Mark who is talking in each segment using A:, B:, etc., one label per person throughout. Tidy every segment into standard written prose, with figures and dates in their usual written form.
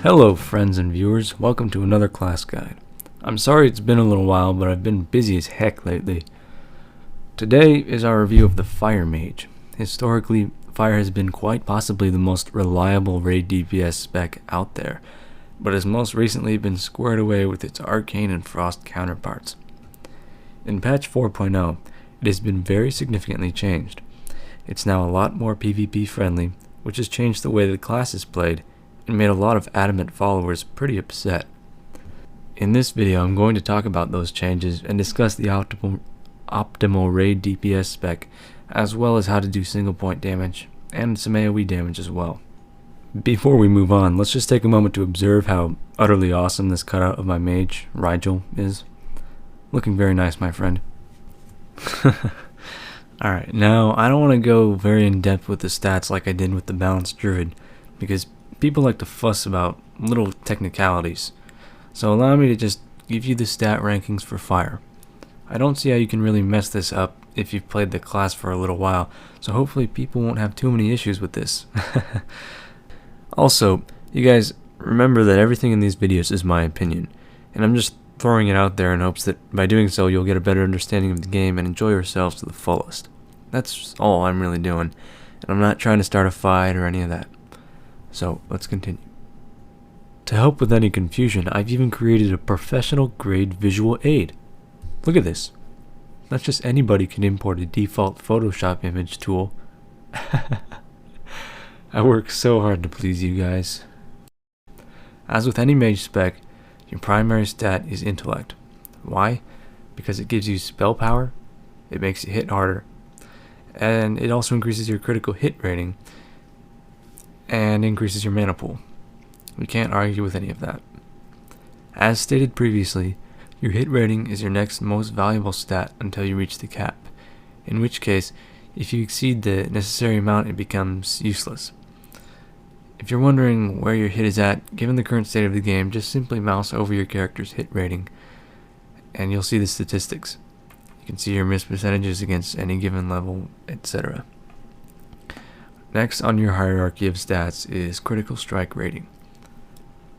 A: Hello friends and viewers, welcome to another class guide. I'm sorry it's been a little while, but I've been busy as heck lately. Today is our review of the Fire Mage. Historically, Fire has been quite possibly the most reliable raid DPS spec out there, but has most recently been squared away with its Arcane and Frost counterparts. In patch 4.0, it has been very significantly changed. It's now a lot more PvP friendly, which has changed the way the class is played, and made a lot of adamant followers pretty upset. In this video, I'm going to talk about those changes and discuss the optimal raid DPS spec, as well as how to do single point damage, and some AoE damage as well. Before we move on, let's just take a moment to observe how utterly awesome this cutout of my mage, Rigel, is. Looking very nice, my friend. Alright, now I don't want to go very in depth with the stats like I did with the balanced druid, because people like to fuss about little technicalities, so allow me to just give you the stat rankings for Fire. I don't see how you can really mess this up if you've played the class for a little while, so hopefully people won't have too many issues with this. Also, you guys remember that everything in these videos is my opinion, and I'm just throwing it out there in hopes that by doing so you'll get a better understanding of the game and enjoy yourselves to the fullest. That's all I'm really doing, and I'm not trying to start a fight or any of that. So, let's continue. To help with any confusion, I've even created a professional grade visual aid. Look at this. Not just anybody can import a default Photoshop image tool. I work so hard to please you guys. As with any mage spec, your primary stat is intellect. Why? Because it gives you spell power, it makes you hit harder, and it also increases your critical hit rating, and increases your mana pool. We can't argue with any of that. As stated previously, your hit rating is your next most valuable stat until you reach the cap, in which case, if you exceed the necessary amount, it becomes useless. If you're wondering where your hit is at, given the current state of the game, just simply mouse over your character's hit rating, and you'll see the statistics. You can see your miss percentages against any given level, etc. Next on your hierarchy of stats is critical strike rating.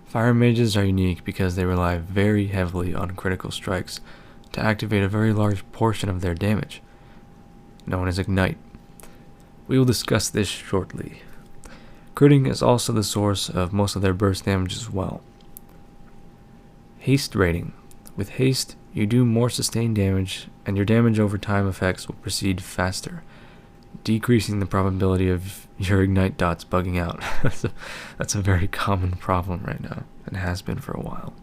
A: Fire mages are unique because they rely very heavily on critical strikes to activate a very large portion of their damage, known as ignite. We will discuss this shortly. Critting is also the source of most of their burst damage as well. Haste rating. With haste, you do more sustained damage, and your damage over time effects will proceed faster, decreasing the probability of your ignite dots bugging out. That's a very common problem right now, and has been for a while.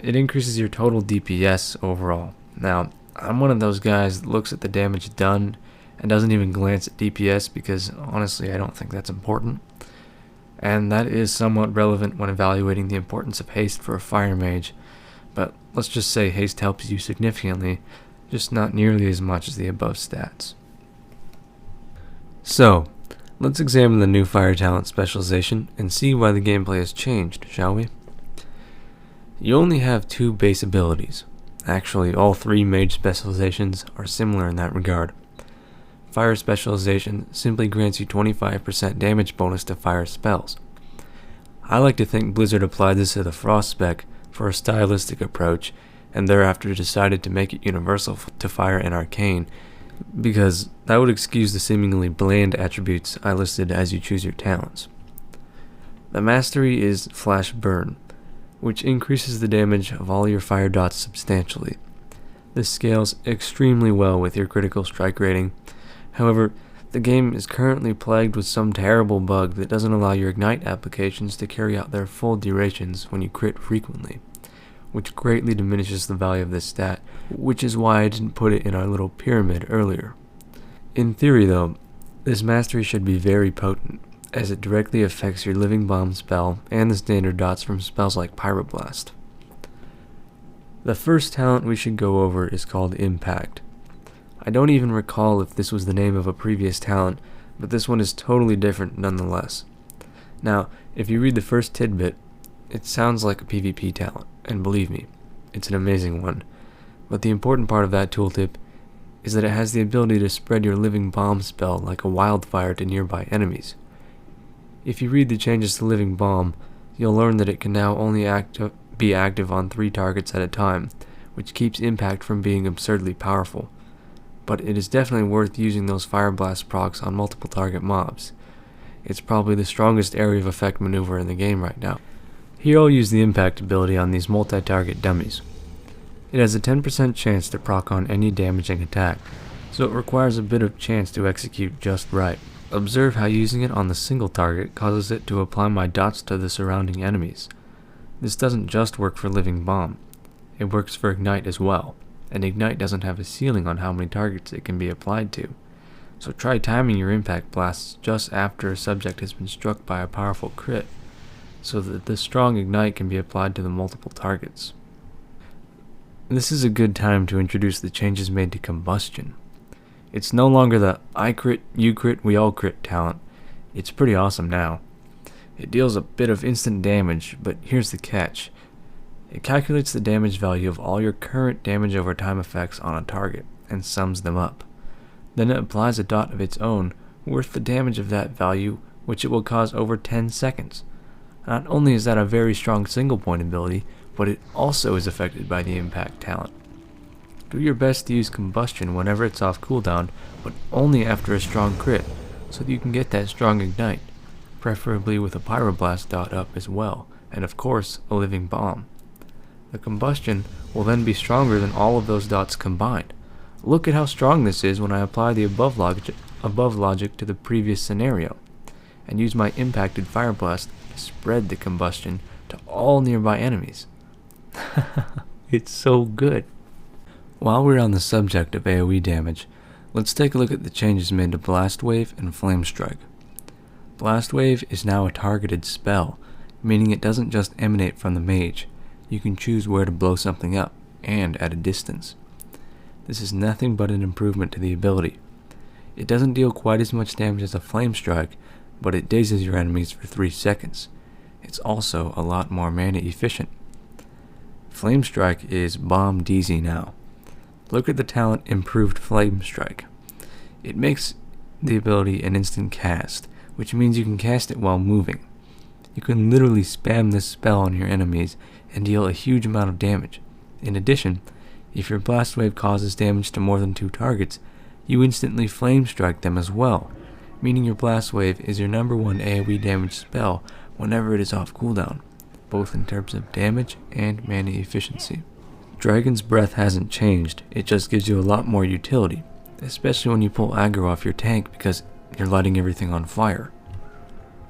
A: It increases your total DPS overall. Now, I'm one of those guys that looks at the damage done and doesn't even glance at DPS because honestly I don't think that's important. And that is somewhat relevant when evaluating the importance of haste for a fire mage, but let's just say haste helps you significantly, just not nearly as much as the above stats. So, let's examine the new fire talent specialization and see why the gameplay has changed, shall we? You only have two base abilities. Actually, all three mage specializations are similar in that regard. Fire specialization simply grants you 25% damage bonus to fire spells. I like to think Blizzard applied this to the Frost spec for a stylistic approach, and thereafter decided to make it universal to fire and arcane, because that would excuse the seemingly bland attributes I listed as you choose your talents. The mastery is Flash Burn, which increases the damage of all your fire dots substantially. This scales extremely well with your critical strike rating. However, the game is currently plagued with some terrible bug that doesn't allow your ignite applications to carry out their full durations when you crit frequently, which greatly diminishes the value of this stat, which is why I didn't put it in our little pyramid earlier. In theory though, this mastery should be very potent, as it directly affects your Living Bomb spell and the standard dots from spells like Pyroblast. The first talent we should go over is called Impact. I don't even recall if this was the name of a previous talent, but this one is totally different nonetheless. Now, if you read the first tidbit, it sounds like a PvP talent, and believe me, it's an amazing one. But the important part of that tooltip is that it has the ability to spread your Living Bomb spell like a wildfire to nearby enemies. If you read the changes to Living Bomb, you'll learn that it can now only be active on 3 targets at a time, which keeps impact from being absurdly powerful. But it is definitely worth using those Fire Blast procs on multiple target mobs. It's probably the strongest area of effect maneuver in the game right now. Here I'll use the impact ability on these multi-target dummies. It has a 10% chance to proc on any damaging attack, so it requires a bit of chance to execute just right. Observe how using it on the single target causes it to apply my dots to the surrounding enemies. This doesn't just work for Living Bomb, it works for Ignite as well, and Ignite doesn't have a ceiling on how many targets it can be applied to. So try timing your impact blasts just after a subject has been struck by a powerful crit, so that the strong Ignite can be applied to the multiple targets. This is a good time to introduce the changes made to Combustion. It's no longer the I crit, you crit, we all crit talent. It's pretty awesome now. It deals a bit of instant damage, but here's the catch. It calculates the damage value of all your current damage over time effects on a target, and sums them up. Then it applies a dot of its own, worth the damage of that value, which it will cause over 10 seconds. Not only is that a very strong single point ability, but it also is affected by the impact talent. Do your best to use Combustion whenever it's off cooldown, but only after a strong crit, so that you can get that strong Ignite, preferably with a Pyroblast dot up as well, and of course, a Living Bomb. The Combustion will then be stronger than all of those dots combined. Look at how strong this is when I apply the above logic to the previous scenario, and use my impacted Fire Blast to spread the Combustion to all nearby enemies. It's so good. While we're on the subject of AoE damage, let's take a look at the changes made to Blast Wave and Flame Strike. Blast Wave is now a targeted spell, meaning it doesn't just emanate from the mage. You can choose where to blow something up, and at a distance. This is nothing but an improvement to the ability. It doesn't deal quite as much damage as a Flame Strike, but it dazes your enemies for 3 seconds. It's also a lot more mana efficient. Flame Strike is bomb DZ now. Look at the talent Improved Flame Strike. It makes the ability an instant cast, which means you can cast it while moving. You can literally spam this spell on your enemies and deal a huge amount of damage. In addition, if your Blast Wave causes damage to more than 2 targets, you instantly Flame Strike them as well, meaning your Blast Wave is your #1 AoE damage spell whenever it is off cooldown, both in terms of damage and mana efficiency. Dragon's Breath hasn't changed, it just gives you a lot more utility, especially when you pull aggro off your tank because you're lighting everything on fire.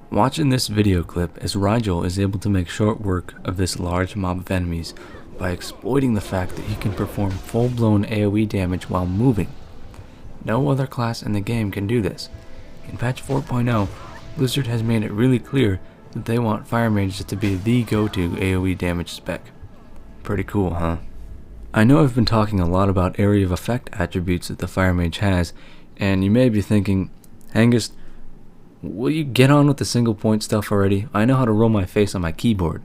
A: Watch in this video clip as Rigel is able to make short work of this large mob of enemies by exploiting the fact that he can perform full-blown AoE damage while moving. No other class in the game can do this. In patch 4.0, Blizzard has made it really clear that they want Fire Mages to be the go-to AoE damage spec. Pretty cool, huh? I know I've been talking a lot about area of effect attributes that the Fire Mage has, and you may be thinking, Hengist, will you get on with the single point stuff already? I know how to roll my face on my keyboard.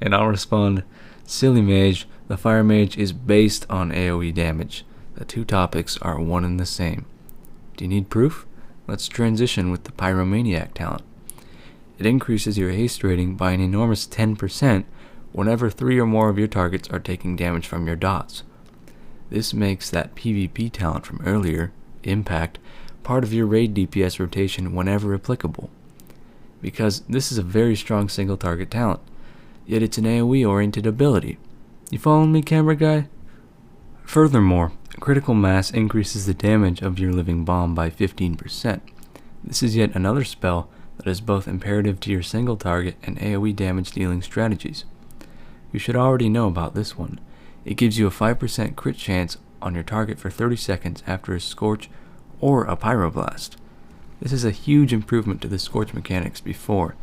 A: And I'll respond, silly mage, the Fire Mage is based on AoE damage. The two topics are one and the same. Do you need proof? Let's transition with the Pyromaniac talent. It increases your haste rating by an enormous 10% whenever 3 or more of your targets are taking damage from your dots. This makes that PvP talent from earlier, Impact, part of your raid DPS rotation whenever applicable. Because this is a very strong single target talent, yet it's an AoE oriented ability. You following me, camera guy? Furthermore, critical mass increases the damage of your Living Bomb by 15%. This is yet another spell that is both imperative to your single target and AoE damage dealing strategies. You should already know about this one. It gives you a 5% crit chance on your target for 30 seconds after a Scorch or a Pyroblast. This is a huge improvement to the Scorch mechanics before.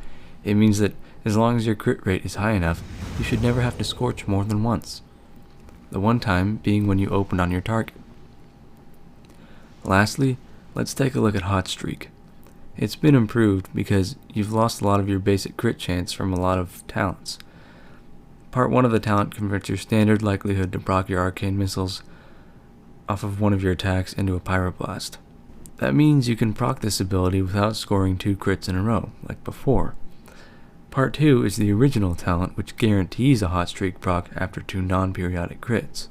A: It means that as long as your crit rate is high enough, you should never have to Scorch more than once. The one time being when you open on your target. Lastly, let's take a look at Hot Streak. It's been improved because you've lost a lot of your basic crit chance from a lot of talents. Part 1 of the talent converts your standard likelihood to proc your arcane missiles off of one of your attacks into a Pyroblast. That means you can proc this ability without scoring 2 crits in a row, like before. Part 2 is the original talent, which guarantees a hot streak proc after 2 non-periodic crits.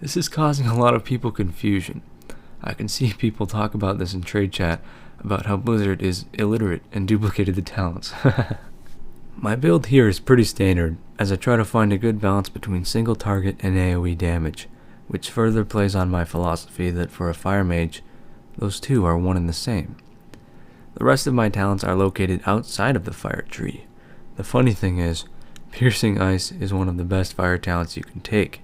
A: This is causing a lot of people confusion. I can see people talk about this in trade chat, about how Blizzard is illiterate and duplicated the talents. My build here is pretty standard, as I try to find a good balance between single target and AoE damage, which further plays on my philosophy that for a fire mage, those two are one and the same. The rest of my talents are located outside of the fire tree. The funny thing is, piercing ice is one of the best fire talents you can take.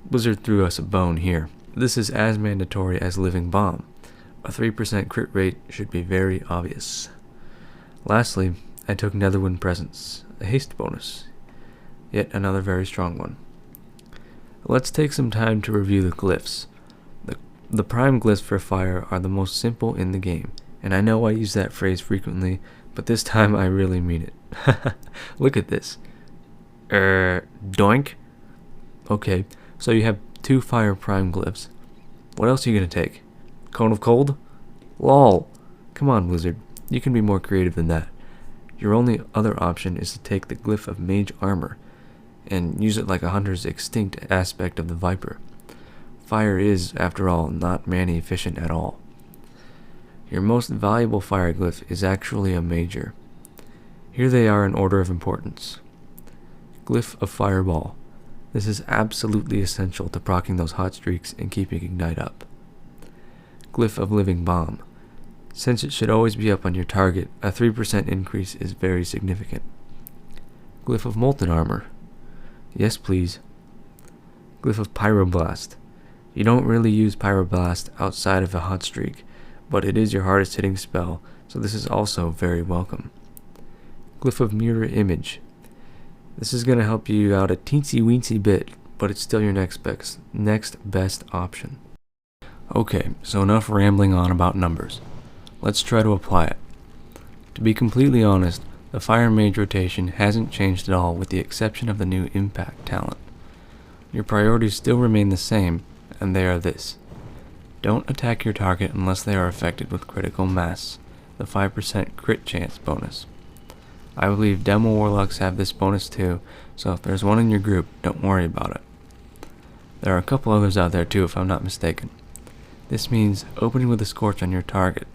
A: Blizzard threw us a bone here. This is as mandatory as living bomb. A 3% crit rate should be very obvious. Lastly, I took Netherwind Presence, a haste bonus. Yet another very strong one. Let's take some time to review the glyphs. The prime glyphs for fire are the most simple in the game, and I know I use that phrase frequently, but this time I really mean it. Look at this. Doink? Okay, so you have 2 fire prime glyphs. What else are you gonna take? Cone of Cold? LOL. Come on, Blizzard. You can be more creative than that. Your only other option is to take the glyph of Mage Armor, and use it like a hunter's extinct aspect of the Viper. Fire is, after all, not mana efficient at all. Your most valuable fire glyph is actually a major. Here they are in order of importance. Glyph of Fireball. This is absolutely essential to proccing those hot streaks and keeping Ignite up. Glyph of Living Bomb. Since it should always be up on your target, a 3% increase is very significant. Glyph of Molten Armor. Yes please. Glyph of Pyroblast. You don't really use Pyroblast outside of a hot streak, but it is your hardest hitting spell, so this is also very welcome. Glyph of Mirror Image. This is going to help you out a teensy weensy bit, but it's still your next best option. Okay, so enough rambling on about numbers. Let's try to apply it. To be completely honest, the Fire Mage rotation hasn't changed at all with the exception of the new Impact talent. Your priorities still remain the same, and they are this. Don't attack your target unless they are affected with critical mass, the 5% crit chance bonus. I believe Demo Warlocks have this bonus too, so if there's one in your group, don't worry about it. There are a couple others out there too if I'm not mistaken. This means opening with a Scorch on your target.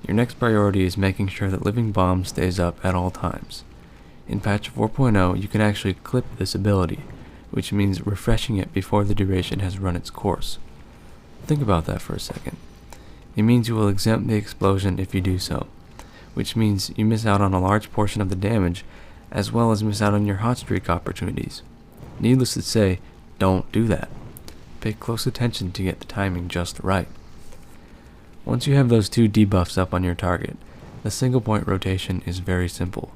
A: Your next priority is making sure that Living Bomb stays up at all times. In patch 4.0 you can actually clip this ability, which means refreshing it before the duration has run its course. Think about that for a second. It means you will exempt the explosion if you do so, which means you miss out on a large portion of the damage, as well as miss out on your hot streak opportunities. Needless to say, don't do that. Pay close attention to get the timing just right. Once you have those 2 debuffs up on your target, the single point rotation is very simple.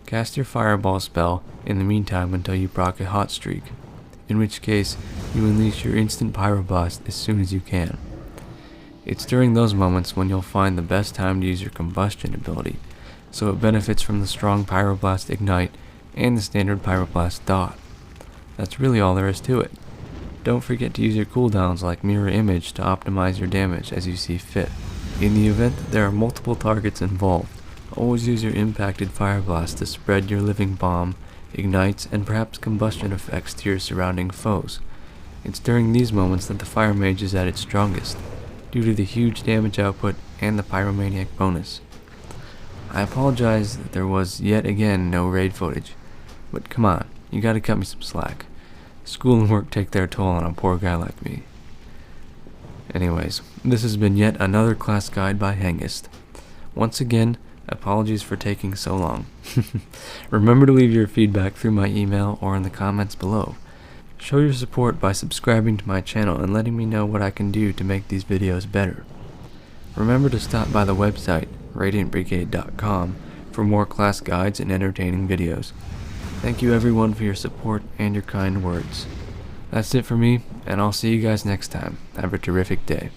A: Cast your Fireball spell in the meantime until you proc a hot streak, in which case you unleash your instant Pyroblast as soon as you can. It's during those moments when you'll find the best time to use your Combustion ability, so it benefits from the strong Pyroblast Ignite and the standard Pyroblast Dot. That's really all there is to it. Don't forget to use your cooldowns like Mirror Image to optimize your damage as you see fit. In the event that there are multiple targets involved, always use your impacted Fireblast to spread your Living Bomb, Ignites, and perhaps Combustion effects to your surrounding foes. It's during these moments that the Fire Mage is at its strongest, due to the huge damage output and the Pyromaniac bonus. I apologize that there was yet again no raid footage, but come on, you gotta cut me some slack. School and work take their toll on a poor guy like me. Anyways, this has been yet another class guide by Hengist. Once again, apologies for taking so long. Remember to leave your feedback through my email or in the comments below. Show your support by subscribing to my channel and letting me know what I can do to make these videos better. Remember to stop by the website, radiantbrigade.com, for more class guides and entertaining videos. Thank you everyone for your support and your kind words. That's it for me, and I'll see you guys next time. Have a terrific day.